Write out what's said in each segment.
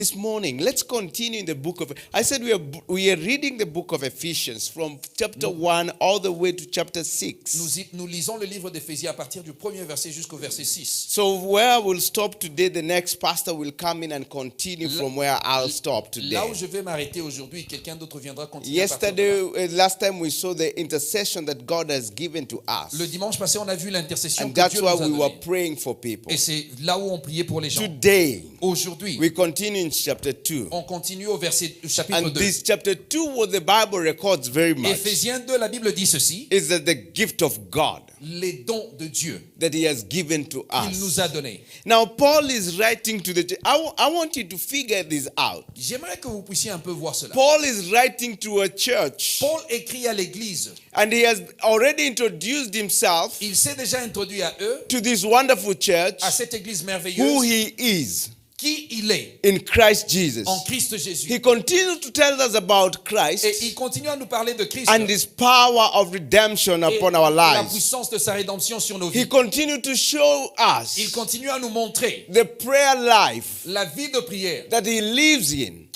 This morning, let's continue in the book of. I said we are reading the book of Ephesians from chapter 1 all the way to chapter 6. Nous lisons le livre d'Éphésiens à partir du premier verset jusqu'au verset 6. So where we'll stop today, the next pastor will come in and continue from where I'll stop today. Là où je vais m'arrêter aujourd'hui, quelqu'un d'autre viendra continuer. À partir de Yesterday, last time we saw the intercession that God has given to us. Le dimanche passé, on a vu l'intercession And que that's Dieu why nous a we were donnée. praying for people. Et c'est là où on priait pour les gens. Today, Aujourd'hui, we continue in chapter 2. on continue au chapitre And 2. this chapter 2, what the Bible records very much, Éphésiens 2, la Bible dit ceci: is that the gift of God les dons de Dieu that He has given to qu'il us. nous a donnés. Now, Paul is writing to the church. I want you to figure this out. J'aimerais que vous puissiez un peu voir cela. Paul is writing to a church, Paul écrit à l'église. and he has already introduced himself Il s'est déjà introduit à eux, to this wonderful church, à cette église who merveilleuse, he is qui il est in Christ Jesus. en Christ Jésus. He continues to tell us about Et Christ il continue à nous parler de Christ and His power of redemption et upon our la lives. puissance de sa rédemption sur nos He vies. continues to show Il us continue à nous montrer the prayer life la vie de prière that he lives in,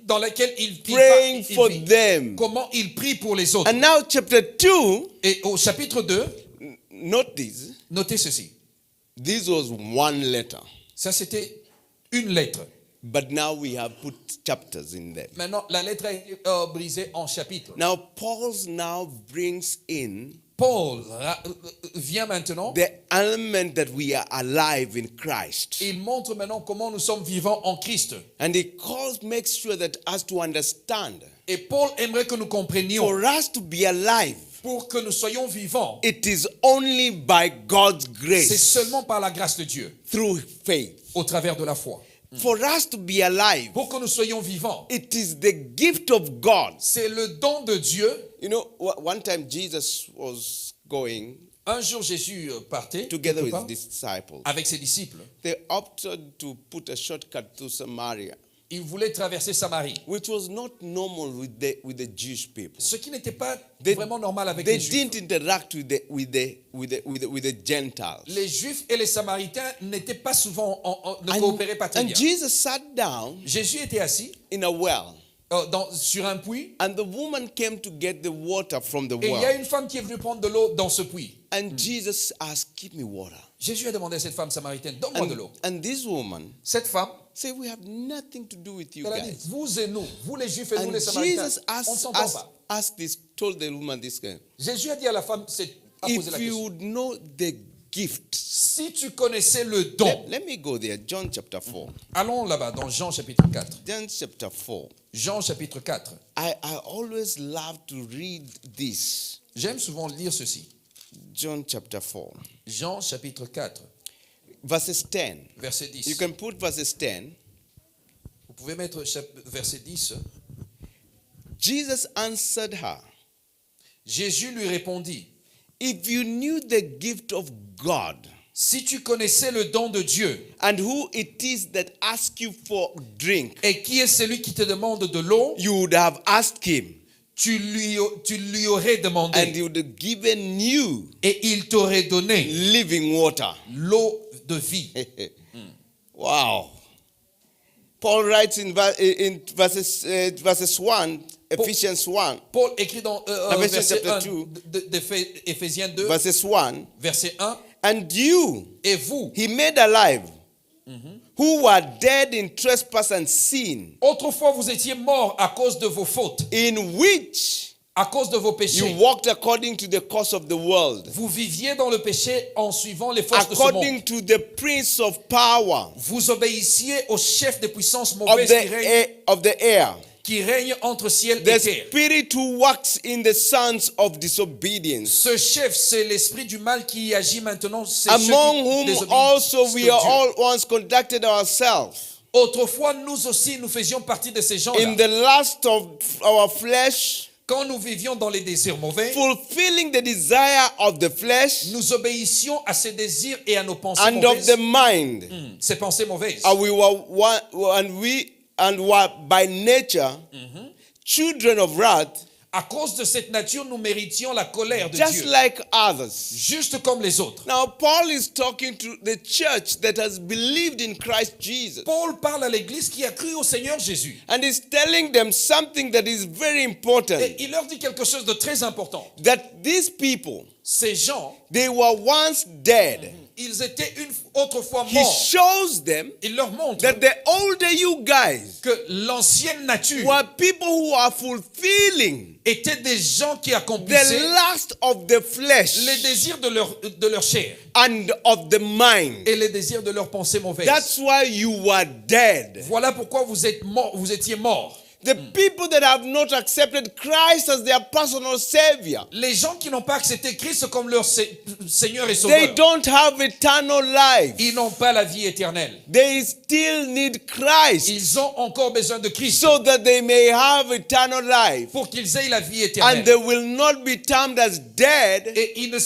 dans laquelle il praying il for vit. them. Comment il prie pour les autres. And now, chapter 2, Et au chapitre 2, note this. notez ceci. This was one letter, Ça, c'était une lettre. but now we have put chapters in them. Maintenant, la lettre a été brisée en chapitres. Now, Paul now brings in Paul vient maintenant. the element that we are alive in Christ. Il montre maintenant comment nous sommes vivants en Christ. And he makes sure that us to understand, Et Paul aimerait que nous comprenions, for us to be alive, pour que nous soyons vivants, it is only by God's c'est grace, seulement par la grâce de Dieu, through faith. au travers de la foi. For us to be alive, Pour que nous soyons vivants, it is the gift of God. c'est le don de Dieu. You know, one time Jesus was going Un jour, Jésus partait together quelque with part, his disciples. avec ses disciples. They opted to put a shortcut to Samaria, Il voulait traverser Samarie, which was not normal with the Jewish people. ce qui n'était pas They- vraiment normal avec They les Juifs. didn't interact with the Gentiles. Les Juifs et les Samaritains n'étaient pas souvent, ne coopéraient pas très And bien. Jesus sat down Jésus était assis in a well, sur un puits, and the woman came to get the water from the et il y a well. une femme qui est venue prendre de l'eau dans ce puits. And Jesus asked, "Give me water." Jésus a demandé à cette femme samaritaine, donne-moi de l'eau. And this woman Cette femme, said, "We have nothing to do with you elle a dit, guys." vous et nous, vous les Juifs et nous And les Samaritains, Jesus on ne s'entend pas. told the woman this guy, Jésus a dit à la femme, a posé la "If you question, would know the gift." si tu connaissais le don, Let me go there. John chapter 4. allons là-bas dans Jean chapitre 4. John chapter 4. Jean chapitre 4. I always love to read this. J'aime souvent lire ceci. John chapter 4. Jean chapitre 4, Verses 10. verset 10. You can put verses 10. Vous pouvez mettre verset 10. Jesus answered her, Jésus lui répondit, "If you knew the gift of God si tu connaissais le don de Dieu, and who it is that asks you for drink, et qui est celui qui te demande de l'eau, you would have asked him, tu lui aurais and demandé, he would have given you et il t'aurait donné living water." l'eau de vie. Wow. Paul writes in verses 1, Ephesians 1, Paul écrit dans verset chapter 1 2, d'Éphésiens 2, verses 1, verset 1, "And you et vous, he made alive, who were dead in trespass and sin, autrefois vous étiez morts à cause de vos fautes, in which à cause de vos you péchés. walked according to the course of the world, Vous viviez dans le péché en suivant les forces de ce monde. according to the prince of power Vous obéissiez au chef des puissances mauvaises of the air, qui règne entre ciel the et terre. spirit who works in the sons of disobedience, Ce chef, c'est l'esprit du mal qui agit maintenant. C'est ceux among qui whom désobéissent also de we are Dieu. all once conducted ourselves Autrefois, nous aussi, nous faisions partie de ces in gens-là. the lust of our flesh, Quand nous vivions dans les désirs mauvais, fulfilling the desire of the flesh nous obéissions à ces désirs et à nos pensées and of mauvaises. the mind. Ces pensées mauvaises. We were by nature children of wrath, À cause de cette nature, nous méritions la colère de just Dieu, like others. juste comme les autres. Now, Paul is talking to the church that has believed in Christ Jesus. Paul parle à l'église qui a cru au Seigneur Jésus. And he's telling them something that is very important. Et il leur dit quelque chose de très important. That these people, Ces gens, they were once dead. ils étaient autrefois He morts. shows them Il leur montre that the older you guys que l'ancienne nature were people who are fulfilling étaient des gens qui the accomplissaient lust of the les flesh désirs de leur chair and of the mind. et les désirs de leurs pensées mauvaises. That's why you were dead. Voilà pourquoi vous étiez morts. The people that have not accepted Christ as their personal savior, Les gens qui n'ont pas accepté Christ comme leur Seigneur et they Sauveur, don't have eternal life. ils n'ont pas la vie éternelle. They still need Christ Ils ont encore besoin de Christ so that they may have eternal life. pour qu'ils aient la vie And éternelle. they will not be termed as dead, Et ils ne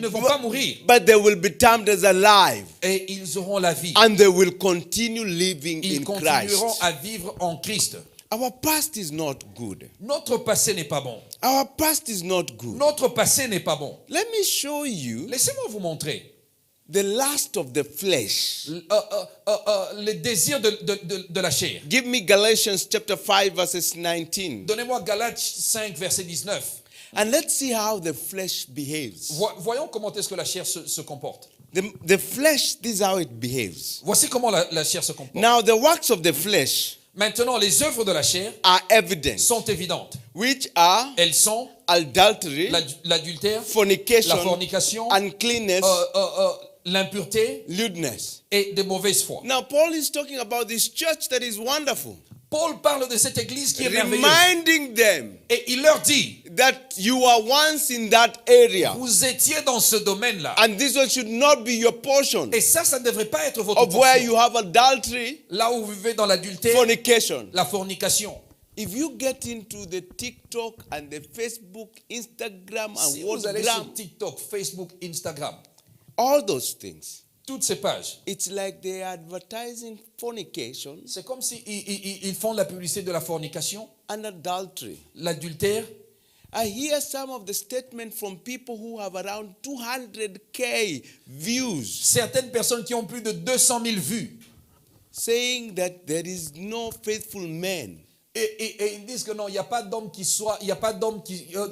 vont pas mourir. but they will be termed as alive. Et ils auront la vie. And they will continue living Ils in continueront Christ. à vivre en Christ. Our past is not good. Notre passé n'est pas bon. Our past is not good. Notre passé n'est pas bon. Let me show you Laissez-moi vous montrer the lust of the flesh. les désirs de la chair. Give me Galatians chapter 5 verses 19. Donnez-moi Galates 5, verset 19. And let's see how the flesh behaves. Voyons comment est-ce que la chair se comporte. The flesh, this is how it behaves. Voici comment la chair se comporte. Now the works of the flesh Maintenant, les œuvres de la chair are evident, sont évidentes. which are Elles sont adultery, l'adultère, fornication, la fornication, uncleanness, l'impureté lewdness. et de mauvaise foi. Now Paul is talking about this church that is wonderful, Paul parle de cette église qui est merveilleuse. reminding them Et il leur dit, that you were once in that area, vous étiez dans ce domaine-là. and this one should not be your portion, Et ça ne devrait pas être votre of where portion. you have adultery, Là où vous vivez dans l'adultère, fornication. la fornication. If you get into the TikTok and the Facebook, Instagram and Si vous allez sur WhatsApp, TikTok, Facebook, Instagram, all those things, toutes ces pages, it's like they are advertising fornication c'est comme si ils font la publicité de la fornication, and adultery. l'adultère. I hear some of the statements from people who have around 200K views Certaines personnes qui ont plus de 200 000 vues. saying that there is no faithful man. Et ils disent que non, il n'y a pas d'homme il n'y a pas d'homme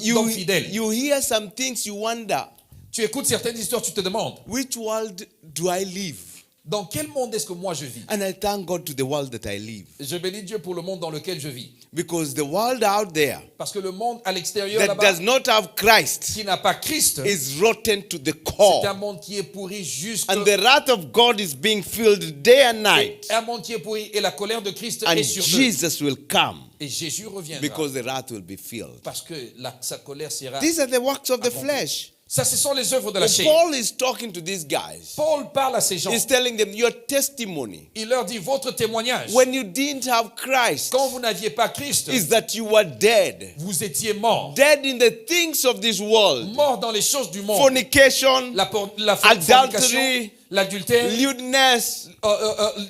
You, d'homme fidèle. you hear some things, you wonder, Tu écoutes certaines histoires, tu te demandes, which world do I live? dans quel monde est-ce que moi je vis? And I thank God to the world that I live. Je bénis Dieu pour le monde dans lequel je vis. Because the world out there Parce que le monde à l'extérieur that là-bas, does not have Christ qui n'a pas Christ, is rotten to the c'est core. un monde qui est pourri jusque... And the wrath of God is being filled day and night. Un monde qui est pourri et la colère de Christ And est sur eux. Jesus will come Et Jésus reviendra because the wrath will be filled. parce que sa colère sera... These are the works of the accomplie. flesh. Ça, ce sont les œuvres de la But chair. Paul is talking to these guys. Paul parle à ces gens. He's telling them your testimony Il leur dit, votre témoignage, when you didn't have Christ quand vous n'aviez pas Christ, is that you were dead. vous étiez mort. Dead in the things of this world. Mort dans les choses du monde. Fornication, La adultery, fornication, l'adultère, lewdness,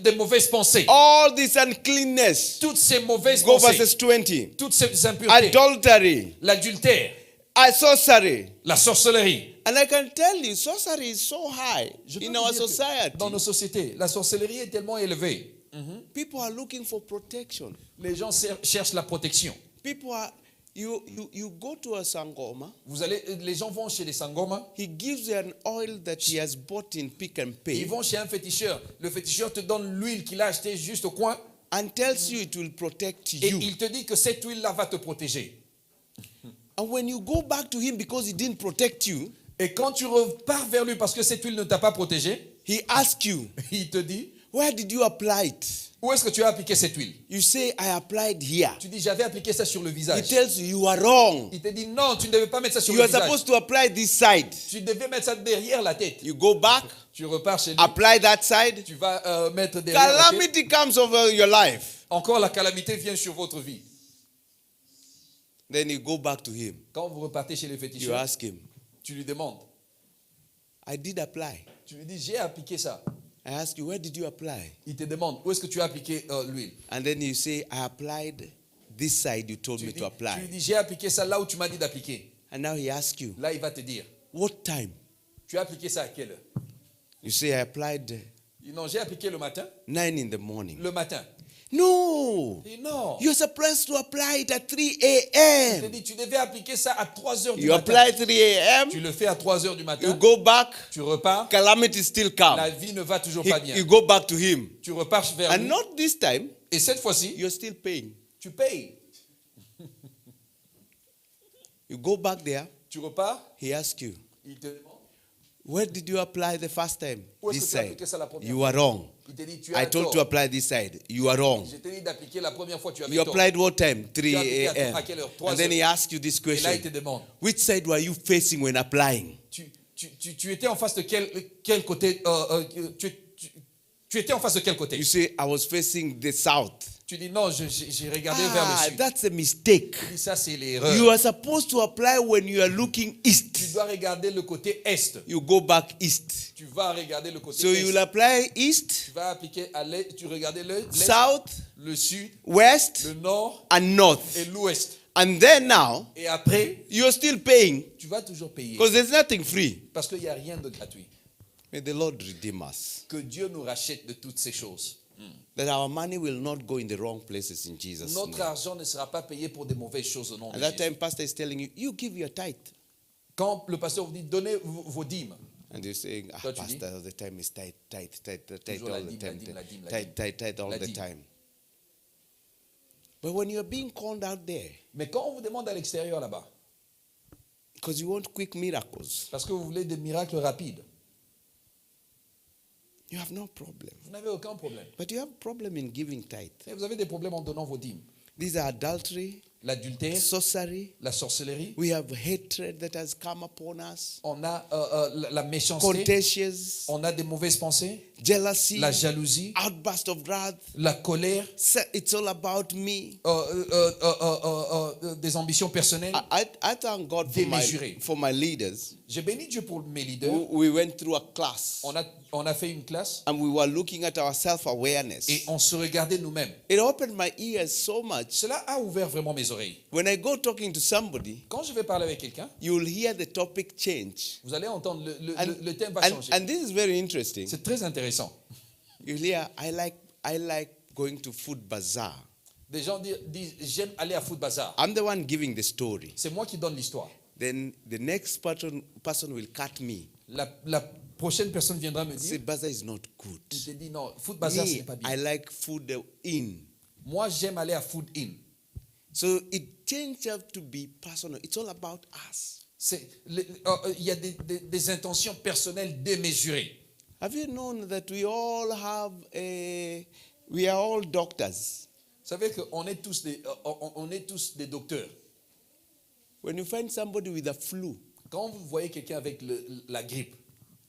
des mauvaises pensées. all this uncleanness. Toutes ces mauvaises Go pensées, verses 20. toutes ces impuretés, Adultery, l'adultère, sorcery. la sorcellerie. And I can tell you, sorcery is so high Je peux in vous our dire que society. dans nos sociétés, la sorcellerie est tellement élevée. People are looking for protection. Les gens cherchent la protection. People are, you go to a sangoma, Les gens vont chez les sangomas, he gives you an oil that he has bought in Pick and ils Pay vont chez un féticheur. Le féticheur te donne l'huile qu'il a achetée juste au coin and tells you it will protect et you. il te dit que cette huile-là va te protéger. And when you go back to him because he didn't protect you, Et quand tu repars vers lui parce que cette huile ne t'a pas protégé, he asks you, il te dit, where did you apply it? où est-ce que tu as appliqué cette huile? You say, I applied here. Tu dis, j'avais appliqué ça sur le He visage. tells you, you are wrong. Il te dit, non, tu ne devais pas mettre ça sur You le are visage. supposed to apply this side. Tu devais mettre ça derrière la tête. You go back, Tu repars chez lui. apply that side. Tu vas mettre derrière la tête. Calamity comes over your life. Encore la calamité vient sur votre vie. Then you go back to him. Quand vous repartez chez les You féticheurs, ask him, tu lui demandes. I did apply. Tu lui dis, j'ai appliqué ça. I ask you, where did you apply? Il te demande, où est-ce que tu as appliqué l'huile? And then you say, I applied this side you told Tu me lui to dis, apply. j'ai appliqué ça là où tu m'as dit d'appliquer. And now he asks you, Là, il va te dire, what time? tu as appliqué ça à quelle heure? You say, I applied Il dit, non, j'ai appliqué le matin. 9 in the morning. Le matin. No. Il dit, non. You're supposed to apply it at 3 Il te a.m. dit, tu devais appliquer ça à 3 heures du You matin. apply 3 a.m., Tu le fais à 3 heures du you matin. go back, Tu repars. calamity still come. La vie ne va toujours pas bien. You go back to him. Tu repars vers And lui. not this time, Et cette fois-ci, you're still paying. tu payes. You go back there, Tu repars. he asks you, Il te demande. where did you apply the first time? Où est-ce This que tu as side. appliqué ça la première You fois? are wrong. Il te dit, tu I as told tort. to apply this side. You are wrong. Je t'ai dit d'appliquer la première fois, tu avais You tort. applied what time? 3 Tu as appliqué a.m. à quelle heure? 3 And then he heures. asks you this Et là, il te question. demande, Which side were you facing when applying? tu étais en face de quel côté tu étais en face de quel côté? You say, I was facing the south. Tu dis non, j'ai regardé vers le sud. That's a mistake. Tu dis ça, c'est l'erreur. You are supposed to apply when you are looking Tu east. dois regarder le côté est. You go back east. Tu vas regarder le côté So you will est. apply east, Tu vas appliquer à l'est, tu regardais l'est, south, le sud, west, le nord and north. et l'ouest. And then now, Et après, you're still paying tu vas toujours payer. because there's nothing free. Parce qu'il n'y a rien de gratuit. May the Lord redeem us. Que Dieu nous rachète de toutes ces choses. That our money will not go in the wrong places in Jesus' Notre name. argent ne sera pas payé pour des mauvaises choses au nom At de that Jésus. time, pastor is telling you, you give your tithe. Quand le pasteur vous dit donnez vos dîmes, And you're saying, Toi, tu dis? pastor, all the time is tithe, tithe, tithe, tithe Toujours la all the dîme, time. la dîme, la dîme, la Tithe, tithe, tithe all La the dîme. time. But when you're being called out there, mais quand on vous demande à l'extérieur là-bas, because you want quick miracles, parce que vous voulez des miracles rapides, you have no problem. vous n'avez aucun problème. But you have a problem in giving tithe. Et vous avez des problèmes en donnant vos dîmes. These are adultery, L'adultère, sorcery. la sorcellerie, We have hatred that has come upon us, on a la méchanceté, contagious, on a des mauvaises pensées, jealousy, la jalousie, outburst of wrath. la colère, It's all about me. des ambitions personnelles. I thank God Démesuré. for my leaders. J'ai béni Dieu pour mes leaders. We went through a class On a fait une classe and we were looking at our self-awareness. et on se regardait nous-mêmes. It opened my ears so much. Cela a ouvert vraiment mes oreilles. When I go talking to somebody, Quand je vais parler avec quelqu'un, you will hear the topic change. vous allez entendre And, le thème va and, changer. and this is very interesting. C'est très intéressant. You'll hear, I like going to food bazaar. Des gens disent j'aime aller à Food Bazaar. I'm the one giving the story. C'est moi qui donne l'histoire. Then the next person will cut me. La prochaine personne viendra me Say, dire, bazaar is not good. je te dis non, Food Bazaar ce Me, n'est pas bien. I like food in. Moi j'aime aller à Food In. So it changed up to be personal. It's all about us. Il y a des intentions personnelles démesurées. Have you known that we are all doctors? Vous savez qu'on est tous des docteurs. When you find somebody with a flu, Quand vous voyez quelqu'un avec la grippe,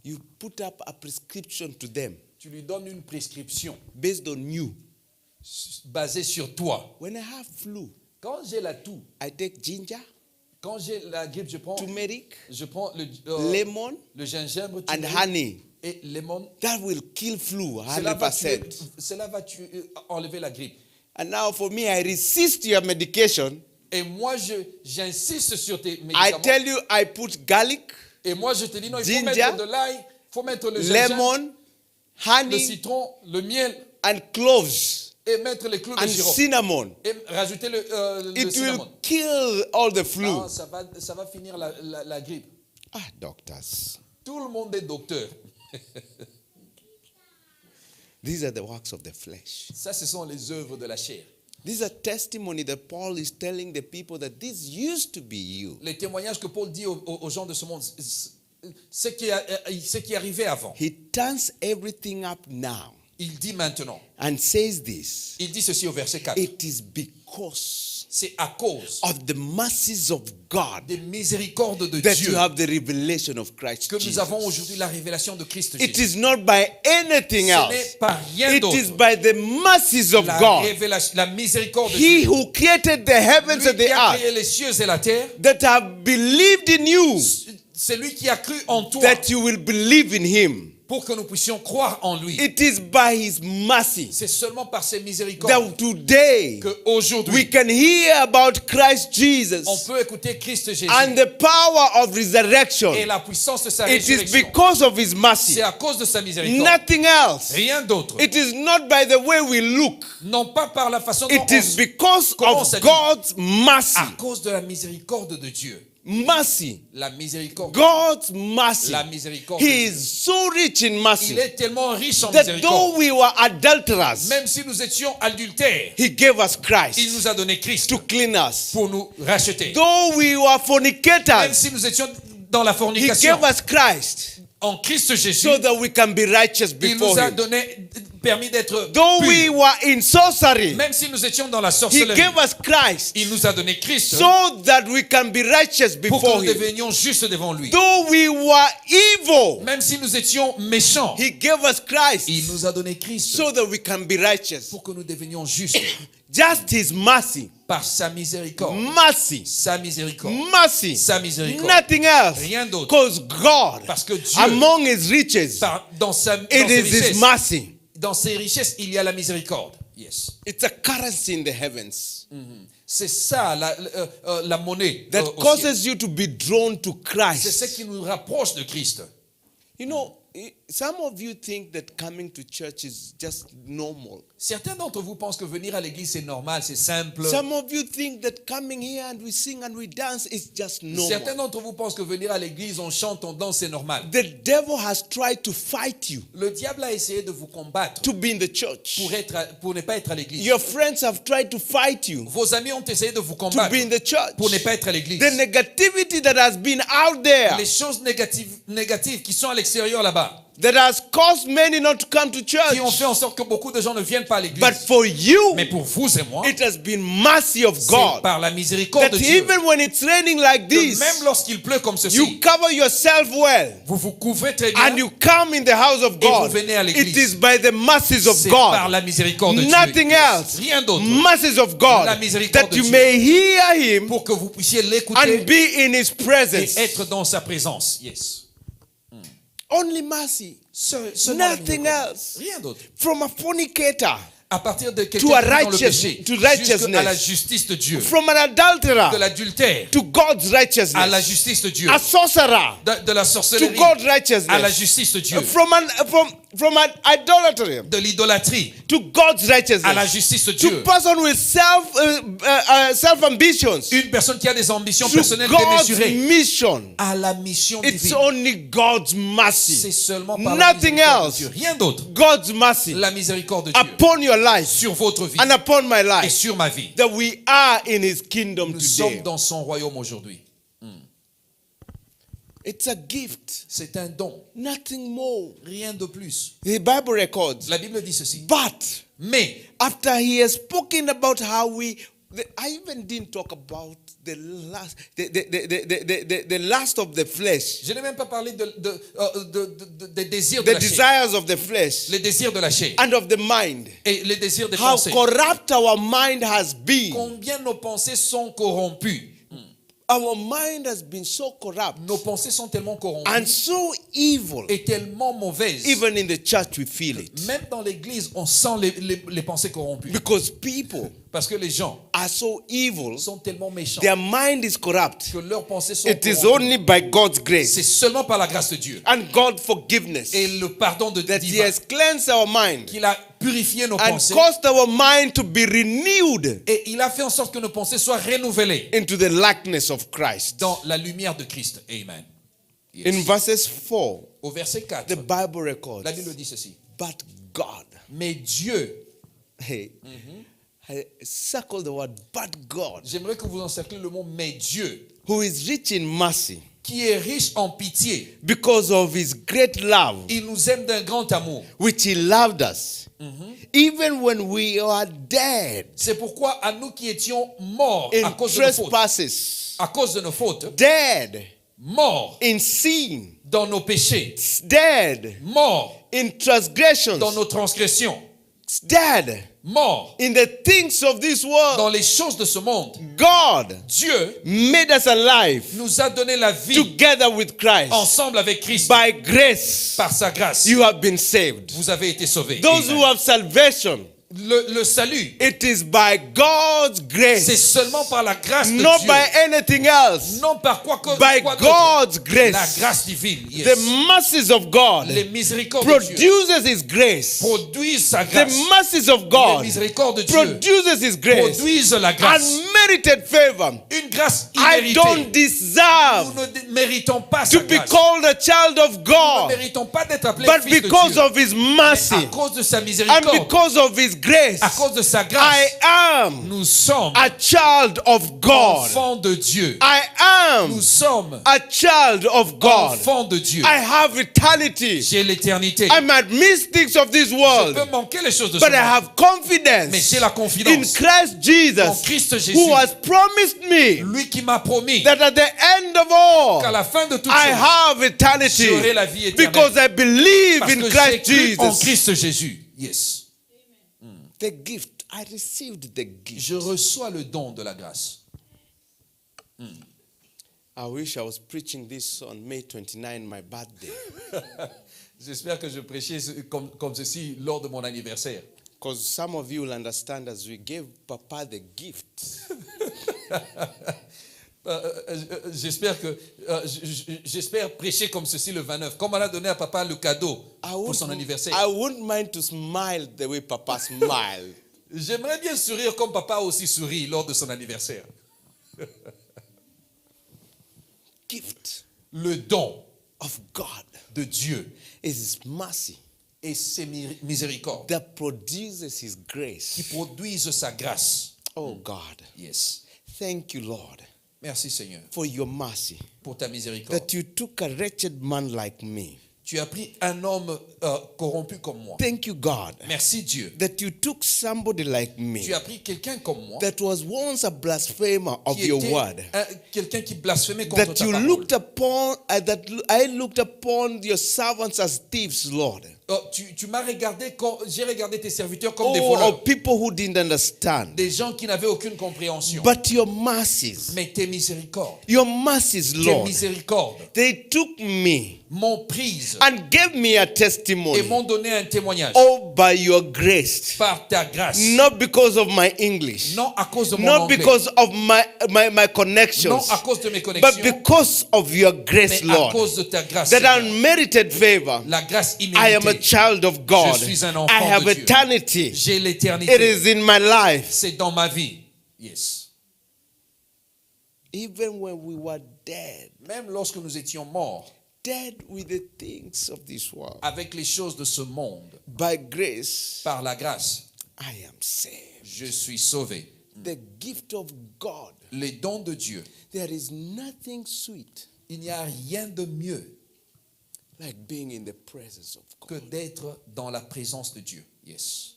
you put up a prescription to them tu lui donnes une prescription based on you. basée sur toi. When I have flu, Quand j'ai la toux, I take ginger, quand j'ai la grippe, je prends turmeric, lemon, lemon, le gingembre and turmeric honey. et lemon. That will kill flu Cela va 100%. enlever la grippe. And now for me, I resist your medication. Et moi, j'insiste sur tes I médicaments. tell you, I put garlic, Et moi, je te dis non, il faut Ginger, mettre de l'ail, il faut mettre le gingembre, lemon, le honey, citron, le miel and cloves, et mettre les clous de and girofle. cinnamon. Et rajouter le It cinnamon. will kill all the flu. Ah, ça va finir la grippe. Doctors. Tout le monde est docteur. These are the works of the flesh. Ça, ce sont les œuvres de la chair. These are testimony that Paul is telling the people that this used to be you. Les témoignages que Paul dit aux gens de ce monde, ce qui arrivait avant. He turns everything up now Il dit maintenant. and says this. Il dit ceci au verset 4. It is because C'est à cause of the mercies of God des miséricordes de that Dieu you have the revelation of Christ que nous avons Jesus. aujourd'hui la révélation de Christ It Jésus. is not by anything Ce else. n'est pas rien It is d'autre. by the mercies of La God. révélation, la miséricorde de He Dieu. who created the heavens Lui and the qui a earth créé les cieux et la terre, that have believed in you, c'est lui qui a cru en toi that you will believe in him. pour que nous puissions croire en lui. It is by his mercy C'est seulement par ses miséricordes that today qu'aujourd'hui, we can hear about Christ Jesus on peut écouter Christ Jésus and the power of resurrection. et la puissance de sa It is résurrection. because of his mercy. C'est à cause de sa miséricorde. Nothing else. Rien d'autre. It is not by the way we look. Non pas par la façon dont It is because comment of ça dit? God's mercy. à cause de la miséricorde de Dieu. Mercy. La miséricorde. God's mercy. La miséricorde. He de Dieu. is so rich in mercy Il est tellement riche en that miséricorde. though we were adulterers, Même si nous étions adultères, he gave us il Christ nous a donné Christ to clean us. pour nous racheter. Though we were Même fornicators, si nous étions dans la he fornication, gave us Christ en Christ Jésus, so that we can be righteous il before nous a him. permis d'être Though we purs. were in sorcery, Même si nous étions dans la he sorcellerie, gave us Christ il nous a donné Christ so that we can be righteous pour que before nous him. devenions justes devant lui. Though we were evil, Même si nous étions méchants, he gave us Christ il nous a donné Christ so that we can be righteous. pour que nous devenions justes Just his mercy. par sa miséricorde. Mercy. Sa miséricorde. Mercy. Sa miséricorde. Nothing else. Rien d'autre. Because God, Parce que Dieu, among his riches, dans ses it is his richesses, mercy. dans ses richesses, il y a la miséricorde. Yes. It's a currency in the heavens C'est ça la monnaie that au ciel. causes you to be drawn to C'est ce Christ. qui nous rapproche de Christ. You know, some of you think that coming to church is just normal. Certains d'entre vous pensent que venir à l'église c'est normal, c'est simple. Some of you think that coming here and we sing and we dance is just Certains normal. d'entre vous pensent que venir à l'église, on chante, on danse, c'est normal. The devil has tried to fight you Le diable a essayé de vous combattre to be in the church. pour ne pas être à l'église. Your friends have tried to fight you Vos amis ont essayé de vous to combattre be in the church. pour ne pas être à l'église. The negativity that has been out there Les choses négatives qui sont à l'extérieur là-bas, that has caused many not to come to qui ont church. fait en sorte que beaucoup de gens ne viennent pas à l'église. But for you, Mais pour vous et moi, it has been mercy of c'est God par la miséricorde that de Dieu even when it's raining like que this, même lorsqu'il pleut comme ceci, you cover yourself well vous vous couvrez très bien. and you come in the house of God. vous venez à l'église. It is by the mercies of C'est par God, la miséricorde de Dieu. nothing else. Rien d'autre. Mercies of La God, miséricorde that de you Dieu. may hear Him Pour que vous puissiez and l'écouter be in His et presence. être dans sa présence. Yes. Only mercy, Seulement la nothing miséricorde. else. Rien d'autre. From a fornicator, À partir de quelqu'un To qui a est dans le righteous- péché, to righteousness. jusqu'à la justice de Dieu, from an de adulterer l'adultère to God's à la righteousness, justice de Dieu, a sorcerer de la to sorcellerie God's à la righteousness, justice de Dieu, from an idolatry de l'idolâtrie to God's à la righteousness, justice de to Dieu. person with self ambitions, Une personne qui a des ambitions to personnelles God's démesurées mission. à la mission It's divine. only God's C'est mercy, seulement par la nothing miséricorde de else. Dieu. Rien d'autre. God's mercy La miséricorde de Dieu upon your life sur votre vie and upon my et life, sur ma vie. that we are in His kingdom Nous sommes today. dans son royaume aujourd'hui. It's a gift, C'est un don, nothing more. rien de plus. The Bible records. La Bible dit ceci. But Mais after he has spoken about how I even didn't talk about the lust of the flesh, je n'ai même pas parlé des désirs de the la chair, desires of the flesh, les désirs de la chair and of the mind. et les désirs des How pensées. corrupt our mind has been. Combien nos pensées sont corrompues. Our mind has been so corrupt Nos pensées sont tellement corrompues and so evil. et tellement mauvaises. Even in the church, we feel it. Même dans l'église, on sent les pensées corrompues. Because people Parce que les gens are so evil, sont tellement méchants their mind is corrupt. que leurs pensées sont It is corrompues. only by God's C'est grace seulement par la grâce de Dieu and God's forgiveness et le pardon de that He divin has cleansed our mind qu'il a purifié nos and pensées caused our mind to be renewed et il a fait en sorte que nos pensées soient renouvelées into the likeness of Christ. dans la lumière de Christ. Amen. Yes. In verses 4, Au verset 4, the Bible records, la Bible dit ceci. but God, Mais Dieu, hey, I circle the word, but God, j'aimerais que vous encerclez le mot mais Dieu, who is rich in mercy, qui est riche en pitié, because of His great love, il nous aime d'un grand amour. which He loved us, even when we are dead C'est pourquoi à nous qui étions morts in à cause de nos fautes, trespasses, à cause de nos fautes, dead morts in sin, dans nos péchés, dead morts in transgressions, dans nos transgressions, dead mort in the things of this world, dans les choses de ce monde, God Dieu made us alive nous a donné la vie together with Christ. ensemble avec Christ. By grace, Par sa grâce, you have been saved. vous avez été sauvés. Those who have salvation, Le salut, it is by God's c'est grace, seulement par la grâce de not Dieu. by anything else. Non par quoi que By quoi d'autre. God's La grace. grâce divine. Yes. The mercies of God Les miséricordes de Dieu produces His grace. produisent sa The grâce. mercies of Les God miséricordes de Dieu produces His grace. produisent la grâce. Unmerited favor. Une grâce I imméritée. don't Nous deserve ne méritons pas to sa be grâce. called a child of Nous ne God, méritons pas d'être appelés but fils de because Dieu. of His Mais à mercy cause de sa and miséricorde, because of His grace, à cause de sa grâce, I am nous sommes a child of God. enfants de Dieu. I Nous am sommes a child of God. enfants de Dieu. I have eternity. J'ai l'éternité. I might miss things of this Je world, peux manquer les choses de ce but I monde. have Mais confidence j'ai la in confidence Christ en Jesus, Christ Jésus. who has promised me Lui qui m'a promis that at the end of qu'à all, la fin de toute I chose, have eternity j'aurai la vie éternelle. because I believe Parce in que j'ai Christ cru en Jesus. Christ Jésus. Yes. The gift, I received the gift. Je reçois le don de la grâce. I wish I was preaching this on May 29, my birthday, J'espère que je prêchais comme ceci lors de mon anniversaire. because some of you will understand as we gave Papa the gift. J'espère prêcher comme ceci le 29. Comme on a donné à papa le cadeau pour son anniversaire. I wouldn't mind to smile the way Papa smiled. J'aimerais bien sourire comme papa a aussi souri lors de son anniversaire. Gift Le don of God de Dieu is His mercy et ses miséricordes that produces His qui grace. produisent sa grâce. Oh God, Yes. thank you, Lord, Merci Seigneur for your mercy pour ta miséricorde. that you took a wretched man like me. Tu as pris un homme corrompu comme moi. Thank you, God, Merci Dieu. that you took somebody like me Tu as pris quelqu'un comme moi that was once a blasphemer of qui your était word. quelqu'un qui blasphémait contre That ta you parole. looked upon, I looked upon your servants as thieves, Lord. Tu m'as regardé, j'ai regardé tes serviteurs comme des Oh, voleurs, of people who didn't understand. des gens qui n'avaient aucune compréhension. But your mercies, Mais tes miséricordes, tes tes miséricordes they took me m'ont prise and gave me a et testimony. m'ont donné un témoignage Oh, by your grace. par ta grâce. Not because of my English. Non à cause de mon Not anglais, because of my non connections. à cause de mes But connexions, because of your grace, mais à Lord. cause de ta grâce. That Seigneur. unmerited favor. La grâce I am a imméritée. child of God. Je suis un enfant I have de Dieu. eternity. J'ai It l'éternité. is in my life. C'est dans ma vie. Yes. Even when we were dead, Même lorsque nous étions morts dead with the things of this world, avec les choses de ce monde, by grace, par la grâce, I am saved. je suis sauvé. The gift of God. Les dons de Dieu. There is nothing sweet Il n'y a rien de mieux like being in the presence of que God. d'être dans la présence de Dieu. Yes.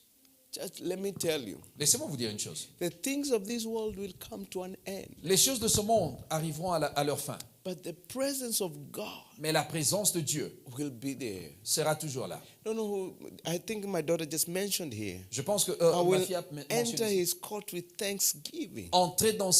Just let me tell you, Laissez-moi vous dire une chose. the things of this world will come to an end, Les choses de ce monde arriveront à leur fin. but the presence of God Mais la présence de Dieu will be there. sera toujours là. No, I think my daughter just mentioned here. Je pense que I ma will fille a enter mentionné. his court with thanksgiving. Entrer dans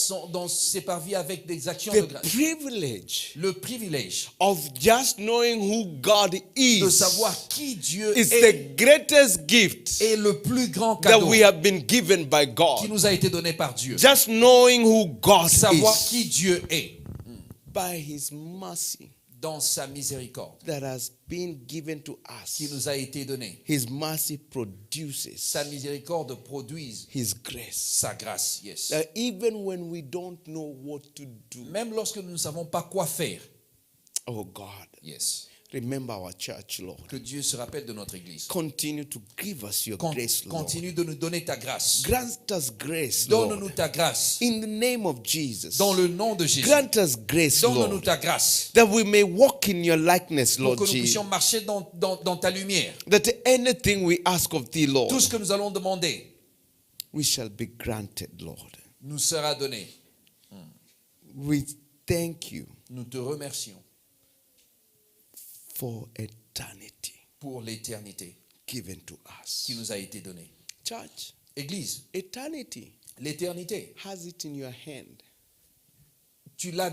ses parvis avec des actions The de grâce. privilege Le privilège of just knowing who God de is savoir qui Dieu is est the greatest gift est le plus grand that cadeau we have been given by qui God. nous a été donné par Dieu. Just knowing who God Savoir is qui Dieu est by his mercy dans sa miséricorde that has been given to us. qui nous a été donnée. His mercy produces Sa miséricorde produise his grace. sa grâce. Yes. That even when we don't know what to do, Même lorsque nous ne savons pas quoi faire. oh God, Yes. remember our church, Lord. Que Dieu se rappelle de notre église. Continue to give us your grace, Lord. Continue de nous donner ta grâce. Grant us grace, Lord. Donne-nous ta grâce. In the name of Jesus. Dans le nom de Jésus. Grant us grace, Donne-nous Lord. ta grâce. That we may walk in your likeness, Pour Lord que nous Jesus. puissions marcher dans ta lumière. That anything we ask of thee, Lord, Tout ce que nous allons demander we shall be granted, Lord. nous sera donné. We thank you Nous te remercions for eternity pour l'éternité given to us. qui nous a été donnée. Church, Église, eternity l'éternité, has it in your hand. tu l'as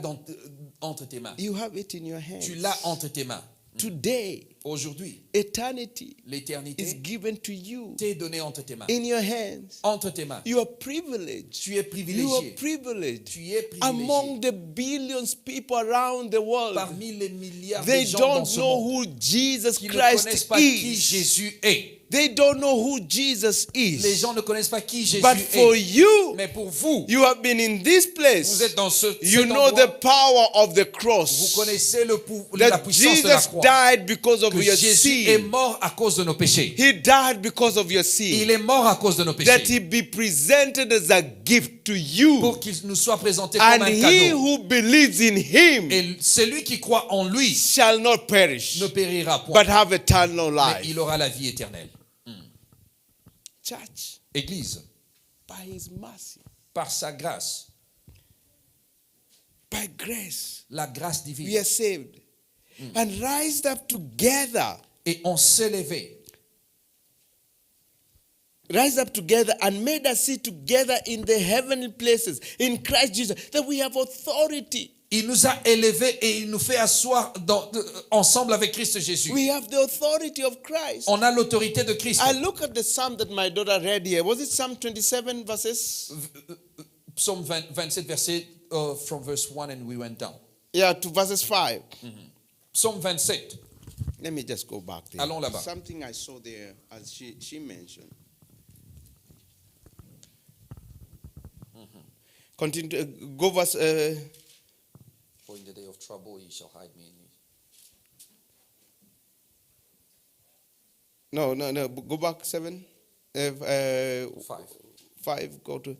entre tes mains. You have it in your Tu hands. l'as entre tes mains. Today, Aujourd'hui, eternity is l'éternité given to you t'est donnée entre tes mains. in your hands. Entre tes mains. You are privileged. Tu es You are privilégié. privileged. Tu es Among privilégié. the billions people around the world, Parmi les milliards they de gens dans don't ce know monde who Jesus qui ne connaissent Christ pas qui is. Jésus est. They don't know who Jesus Les is. gens ne connaissent pas qui Jésus But for est. you, Mais pour vous, you have been in this vous place. êtes dans cet You know the endroit. power of the Vous cross. connaissez la That puissance de la Jesus croix. died because of Que your Jésus est sin. mort à cause de nos péchés. He died because of your Il sin. est mort à cause de nos That péchés. he be presented as a gift to you. Pour qu'il nous soit présenté comme And un he cadeau. who believes in him Et celui qui croit en lui shall not perish, ne périra point, but have eternal mais life. il aura la vie éternelle. Church, Église, by his mercy, par sa grâce, by grace, la grâce we divine, are saved and rised up together. et on s'est levé, Rise up together and made us sit together in the heavenly places in Christ Jesus, that we have authority. il nous a élevés et il nous fait asseoir ensemble avec Christ Jésus. We have the authority of Christ. On a l'autorité de Christ. I look at the psalm that my daughter read here. Was it Psalm 27 verses? Psaume 27, verset, from verse 1 and we went down. Yeah, to verses 5. Psaume 27. Let me just go back there. Allons là-bas. Something I saw there as she mentioned. Continue. Go verse. For in the day of trouble he shall hide me. No. Go back 7. 5. 5. Go to.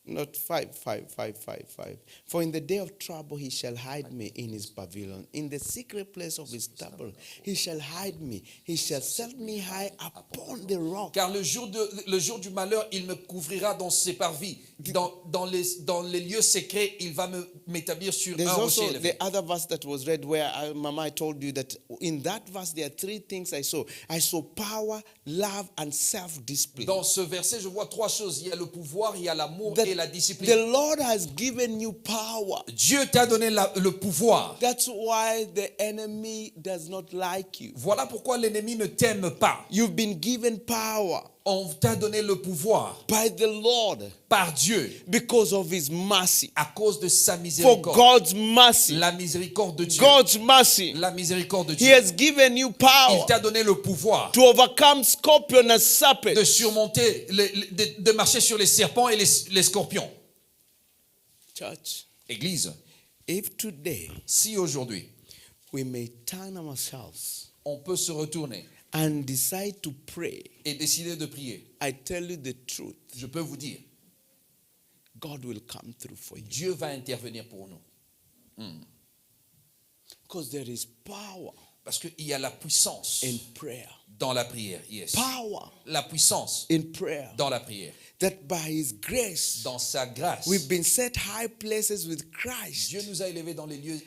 Not 5. 5. For in the day of trouble he shall hide me in his pavilion. In the secret place of his tabernacle he shall hide me. He shall set me high upon the rock. Car le jour du malheur, il me couvrira dans ses parvis. Dans les lieux secrets, il va m'établir sur There's un rocher also élevé. the other verse that was read where Mama, I told you that in that verse there are 3 things I saw. I saw power, love, and self-discipline. Dans ce verset, je vois 3 choses. Il y a le pouvoir, il y a l'amour That et la discipline. the Lord has given you power. Dieu t'a donné le pouvoir. That's why the enemy does not like you. Voilà pourquoi l'ennemi ne t'aime pas. You've been given power On t'a donné le pouvoir by the Lord par Dieu because of his mercy. à cause de sa For miséricorde. God's mercy. La miséricorde de Dieu. God's mercy. La miséricorde de He Dieu. has given you Il power t'a donné le pouvoir to overcome scorpion and serpent. de surmonter, de marcher sur les serpents et les scorpions. Church, Église, if today si aujourd'hui we may turn ourselves on peut se retourner and decide to pray, et décider de prier, I tell you the truth, je peux vous dire, God will come through for you. Dieu va intervenir pour nous. Because there is power Parce qu'il y a la puissance in prayer. dans la prière. Yes. Power La puissance in prayer. dans la prière. That by his grace, Dans sa grâce, we've been set high places with Christ. Dieu nous a élevés dans les lieux,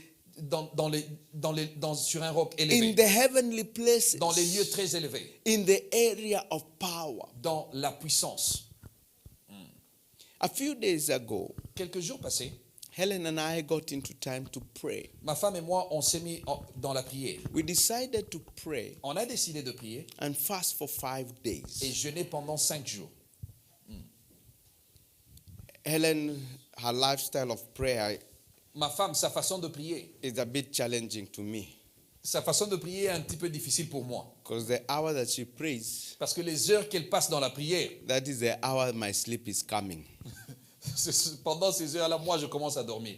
sur un roc In élevé, the heavenly places. dans les lieux très élevés, In the area of power. dans la puissance. A few days ago, Quelques jours passés, Helen and I got into time to pray. ma femme et moi, on s'est mis dans la prière. We decided to pray On a décidé de prier and fast for 5 et days. jeûner pendant 5 jours. Helen, her lifestyle of prayer Ma femme, sa façon de prier, is a bit challenging to me. sa façon de prier est un petit peu difficile pour moi. Because the hour that she prays, Parce que les heures qu'elle passe dans la prière, that is the hour my sleep is coming. pendant ces heures-là, moi, je commence à dormir.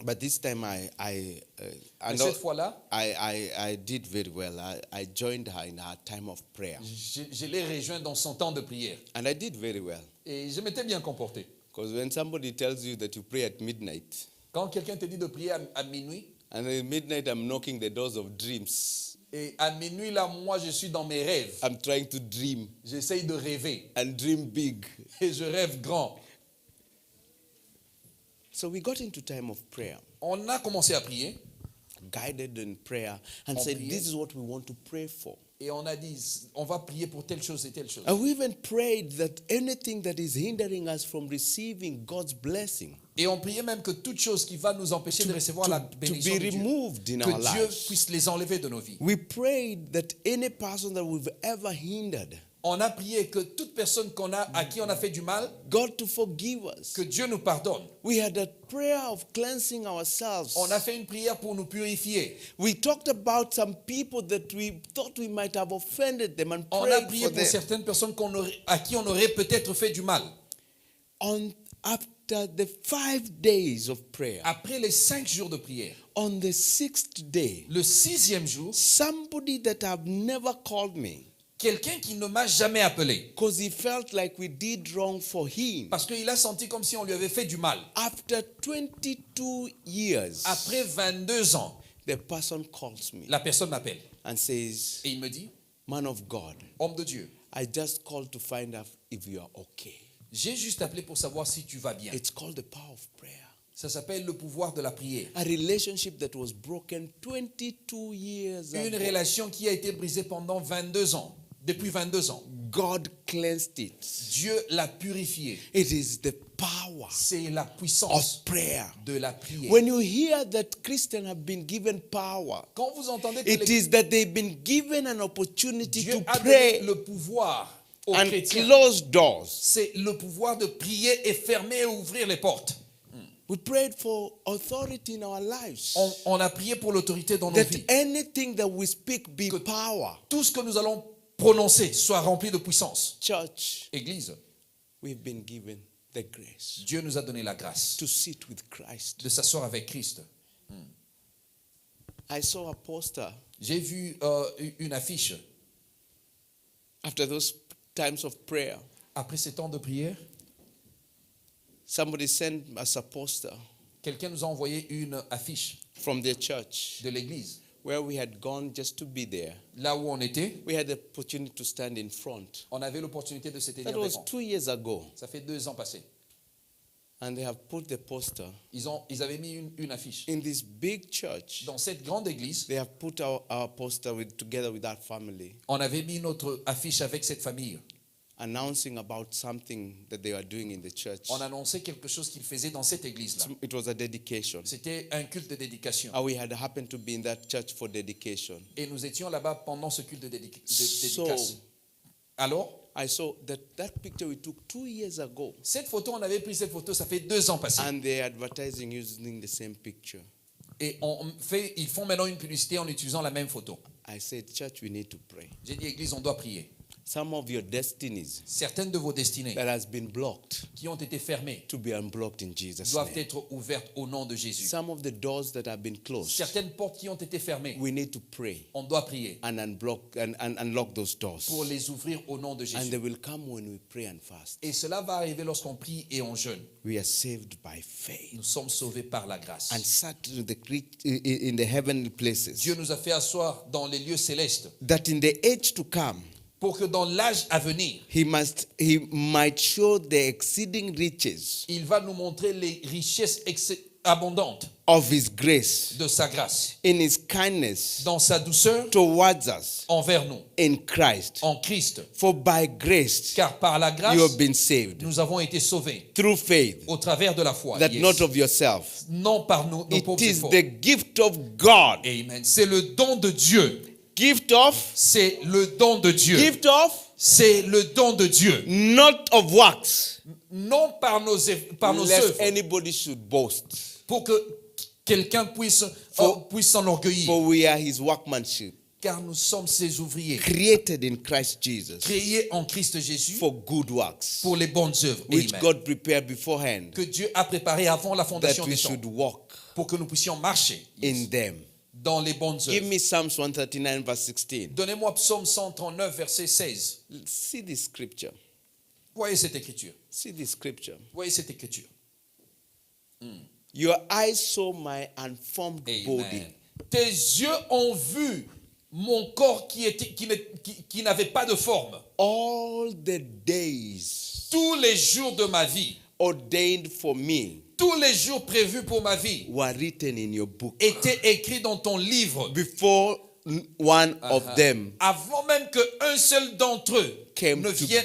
But this time I Mais cette fois-là, I did very well. I joined her in her time of prayer. je l'ai rejoint dans son temps de prière. And I did very well. Et je m'étais bien comporté. Because when somebody tells you that you pray at midnight, Quand quelqu'un te dit de prier à minuit, and at midnight I'm knocking the doors of dreams. et à minuit, là, moi, je suis dans mes rêves. I'm trying to dream J'essaye de rêver. and dream big. Et je rêve grand. So we got into time of prayer, On a commencé à prier. guided in prayer, and On said, priait. this is what we want to pray for. Et on a dit, on va prier pour telle chose et telle chose. And we even prayed that anything that is hindering us from receiving God's blessing Et on priait même que toute chose qui va nous empêcher de recevoir la to bénédiction be de Dieu, removed in que our Dieu lives. puisse les enlever de nos vies. We prayed that any person that we've ever hindered, On a prié que toute personne à qui on a fait du mal, God to forgive us. que Dieu nous pardonne. We had a prayer of cleansing ourselves. On a fait une prière pour nous purifier. We talked about some people that we thought we might have offended them and On a prayed prié for pour them. certaines personnes à qui on aurait peut-être fait du mal. After the 5 days of prayer, Après les 5 jours de prière, on the 6th day, le 6e jour, somebody that have never called me quelqu'un qui ne m'a jamais appelé, because he felt like we did wrong for him. parce qu'il a senti comme si on lui avait fait du mal. After 22 years, Après 22 ans, the person calls me la personne m'appelle and says, et il me dit, "Man of God, homme de Dieu, I just called to find out if you are okay." j'ai juste appelé pour savoir si tu vas bien. It's called the power of prayer. Ça s'appelle le pouvoir de la prière. A relationship that was broken 22 years Une ago. relation qui a été brisée pendant 22 ans. Depuis 22 ans. God cleansed it. Dieu l'a purifié. It is the power C'est la of puissance prayer. de la prière. When you hear that Christians have been given power, Quand vous entendez que it is that they've been given an opportunity Dieu to a donné pray le pouvoir aux and chrétiens, close doors. c'est le pouvoir de prier et fermer et ouvrir les portes. We prayed for authority in our lives. On a prié pour l'autorité dans nos That vies. anything that we speak be Que- power. Tout ce que nous allons prononcer soit rempli de puissance. Church, Église, we've been given the grace Dieu nous a donné la grâce to sit with Christ. de s'asseoir avec Christ. I saw a poster J'ai vu une affiche after those times of prayer. après ces temps de prière. Somebody sent us a poster Quelqu'un nous a envoyé une affiche from their church de l'église. where we had gone just to be there. Là où on était, We had the opportunity to stand in front. on avait l'opportunité de se That tenir was devant. 2 years ago. Ça fait 2 ans passés. And they have put the poster Ils avaient mis une affiche. in this big church. Dans cette grande église, They have put our poster together with that family, on avait mis notre affiche avec cette famille. announcing about something that they are doing in the church. On annonçait quelque chose qu'ils faisaient dans cette église-là. It was a dedication. C'était un culte de dédication. We had happened to be in that church for dedication. Et nous étions là-bas pendant ce culte de dédicace. So- Alors, I saw that picture we took 2 years ago, cette photo, on avait pris cette photo, ça fait 2 ans passés. and they're advertising using the same picture. Et ils font maintenant une publicité en utilisant la même photo. I said, church, we need to pray. J'ai dit, église, on doit prier. Some of your destinies Certaines de vos destinées that has been blocked qui ont été fermées to be unblocked in Jesus' doivent name. être ouvertes au nom de Jésus. Some of the doors that have been closed, Certaines portes qui ont été fermées, we need to pray on doit prier and unblock and unlock those doors. pour les ouvrir au nom de And Jésus. they will come when we pray and fast. Et cela va arriver lorsqu'on prie et on jeûne. We are saved by faith Nous sommes sauvés par la grâce. and sat in the heavenly places. Dieu nous a fait asseoir dans les lieux célestes That in the age to come, pour que dans l'âge à venir, he might show the exceeding riches il va nous montrer les richesses abondantes of his grace de sa grâce, in his kindness dans sa douceur towards us envers nous, in Christ. en Christ. For by grace Car par la grâce, you have been saved nous avons été sauvés through faith, au travers de la foi. that Yes. not of yourself. Non par nos It pauvres is efforts. the gift of God. Amen. C'est le don de Dieu. Gift of, C'est le don de Dieu. gift of, C'est le don de Dieu. not of works, Non par nos lest œuvres, anybody should boast. pour que quelqu'un puisse s'enorgueillir. For we are his workmanship, Car nous sommes ses ouvriers, created in Christ Jesus créés en Christ Jésus for good works, pour les bonnes œuvres. which Amen. God prepared beforehand Que Dieu a préparé avant la that fondation we des temps, should walk pour que nous puissions marcher in them. dans les bonnes Give œuvres. me Psalms 139 verse 16. Donnez-moi Psaume 139, verset 16. See this scripture. Voyez cette écriture. See this scripture. Voyez cette écriture. Your eyes saw my unformed body. Amen. Tes yeux ont vu mon corps qui n'avait pas de forme. All the days Tous les jours de ma vie, ordained for me tous les jours prévus pour ma vie were written in your book étaient écrits dans ton livre before one of them Avant même qu'un seul d'entre eux came ne to vienne,